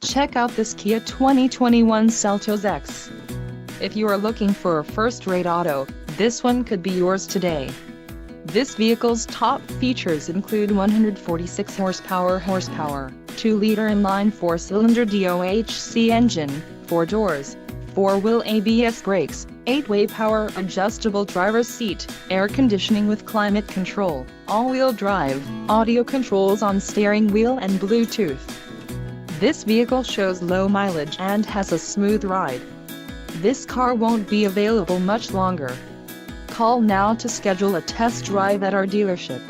Check out this Kia 2021 Seltos EX. If you are looking for a first-rate auto, this one could be yours today. This vehicle's top features include 146 horsepower, 2-liter inline 4-cylinder DOHC engine, 4 doors, 4-wheel ABS brakes, 8-way power adjustable driver's seat, air conditioning with climate control, all-wheel drive, audio controls on steering wheel and Bluetooth. This vehicle shows low mileage and has a smooth ride. This car won't be available much longer. Call now to schedule a test drive at our dealership.